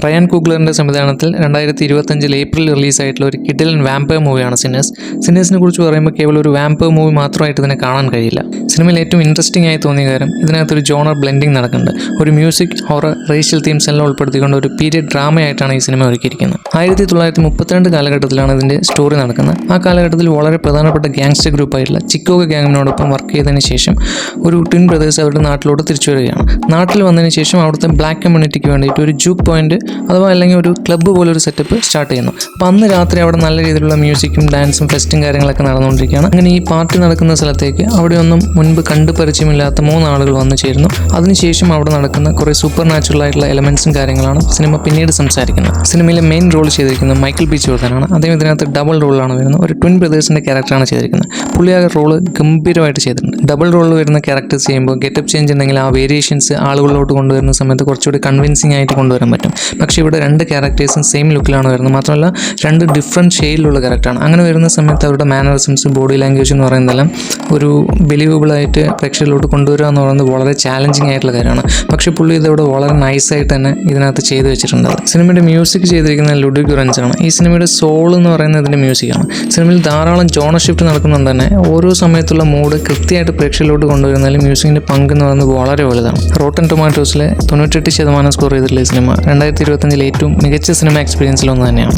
Ryan കൂഗ്ലറിൻ്റെ സംവിധാനത്തിൽ 2025 April റിലീസായിട്ടുള്ള ഒരു കിടിലൻ വാമ്പയർ മൂവിയാണ് സിന്നേഴ്സ്. സിന്നേഴ്സിനെ കുറിച്ച് പറയുമ്പോൾ കേവലം ഒരു വാമ്പയർ മൂവി മാത്രമായിട്ട് ഇതിനെ കാണാൻ കഴിയില്ല. സിനിമയിൽ ഏറ്റവും ഇൻട്രസ്റ്റിംഗ് ആയി തോന്നിയ കാര്യം ഇതിനകത്തൊരു ജോണർ ബ്ലെൻഡിങ് നടക്കുന്നുണ്ട്. ഒരു മ്യൂസിക്, ഹൊറർ, റേഷ്യൽ തീംസ് എല്ലാം ഉൾപ്പെടുത്തിക്കൊണ്ട് ഒരു പീരിയഡ് ഡ്രാമയായിട്ടാണ് ഈ സിനിമ ഒരുക്കിയിരിക്കുന്നത്. 1932 കാലഘട്ടത്തിലാണ് ഇതിൻ്റെ സ്റ്റോറി നടക്കുന്നത്. ആ കാലഘട്ടത്തിൽ വളരെ പ്രധാനപ്പെട്ട ഗ്യാങ്സ്റ്റർ ഗ്രൂപ്പായിട്ടുള്ള ചിക്കോഗോ ഗ്യാങ്ങിനോടൊപ്പം വർക്ക് ചെയ്തതിന് ശേഷം ഒരു ട്വിൻ ബ്രദേഴ്സ് അവരുടെ നാട്ടിലോട്ട് തിരിച്ചു വരികയാണ്. നാട്ടിൽ വന്നതിന് ശേഷം അവിടുത്തെ ബ്ലാക്ക് കമ്മ്യൂണിറ്റിക്ക് വേണ്ടിയിട്ട് ഒരു ജൂക്ക് പോയിന്റ് അഥവാ അല്ലെങ്കിൽ ഒരു ക്ലബ്ബ് പോലൊരു സെറ്റപ്പ് സ്റ്റാർട്ട് ചെയ്യുന്നു. അപ്പോൾ അന്ന് രാത്രി അവിടെ നല്ല രീതിയിലുള്ള മ്യൂസിക്കും ഡാൻസും ഫെസ്റ്റും കാര്യങ്ങളൊക്കെ നടന്നുകൊണ്ടിരിക്കുകയാണ്. അങ്ങനെ ഈ പാർട്ടി നടക്കുന്ന സ്ഥലത്തേക്ക് അവിടെയൊന്നും മുൻപ് കണ്ടു പരിചയമില്ലാത്ത 3 ആളുകൾ വന്നു ചേരുന്നു. അതിനുശേഷം അവിടെ നടക്കുന്ന കുറേ സൂപ്പർ നാച്ചുറൽ ആയിട്ടുള്ള എലമെന്റ്സും കാര്യങ്ങളാണ് സിനിമ പിന്നീട് സംസാരിക്കുന്നത്. സിനിമയിലെ മെയിൻ റോൾ ചെയ്തിരിക്കുന്നത് മൈക്കിൾ ബി ജോർദനാണ്. അദ്ദേഹം ഇതിനകത്ത് ഡബിൾ റോളിലാണ് വരുന്നത്. ഒരു ട്വിൻ ബ്രദേഴ്സിൻ്റെ ക്യാരക്ടറാണ് ചെയ്തിരിക്കുന്നത്. പുള്ളി ആ റോള് ഗംഭീരമായിട്ട് ചെയ്തിട്ടുണ്ട്. ഡബിൾ റോളിൽ വരുന്ന ക്യാരക്ടേഴ്സ് ചെയ്യുമ്പോൾ ഗെറ്റപ്പ് ചേഞ്ച് ഉണ്ടെങ്കിൽ ആ വേരിയേഷൻസ് ആളുകളിലോട്ട് കൊണ്ടുവരുന്ന സമയത്ത് കുറച്ചുകൂടി കൺവിൻസിംഗ് ആയിട്ട് കൊണ്ടുവരാൻ പറ്റും. പക്ഷേ ഇവിടെ 2 ക്യാരക്ടേഴ്സും സെയിം ലുക്കിലാണ് വരുന്നത്. മാത്രമല്ല 2 ഡിഫറെൻറ്റ് ഷെയ്ഡിലുള്ള ക്യാരക്ടറാണ്. അങ്ങനെ വരുന്ന സമയത്ത് അവരുടെ മാനറിസംസ്, ബോഡി ലാംഗ്വേജ് എന്ന് പറയുന്നതെല്ലാം ഒരു ബിലീവബിളായിട്ട് പ്രേക്ഷകരിലോട്ട് കൊണ്ടുവരിക എന്ന് പറയുന്നത് വളരെ ചാലഞ്ചിങ് ആയിട്ടുള്ള കാര്യമാണ്. പക്ഷേ പുള്ളി ഇതിവിടെ വളരെ നൈസായിട്ട് തന്നെ ഇതിനകത്ത് ചെയ്തു വെച്ചിട്ടുണ്ട്. സിനിമയുടെ മ്യൂസിക് ചെയ്തിരിക്കുന്നത് ലുഡ്വിഗ് ഗുറൻസാണ്. ഈ സിനിമയുടെ സോൾ എന്ന് പറയുന്നത് ഇതിൻ്റെ മ്യൂസിക്കാണ്. സിനിമയിൽ ധാരാളം ജോണർ ഷിഫ്റ്റ് നടക്കുന്നുണ്ട് തന്നെ ഓരോ സമയത്തുള്ള മൂഡ് കൃത്യമായിട്ട് പ്രേക്ഷകരിലോട്ട് കൊണ്ടുവരുന്നതിൽ മ്യൂസിക്കിൻ്റെ പങ്ക് എന്ന് പറയുന്നത് വളരെ വലുതാണ്. റോട്ടൻ ടൊമാറ്റോസിലെ 98% സ്കോർ ചെയ്തിട്ടുള്ള ഈ സിനിമ 2025 ഏറ്റവും മികച്ച സിനിമ എക്സ്പീരിയൻസിലൊന്ന് തന്നെയാണ്.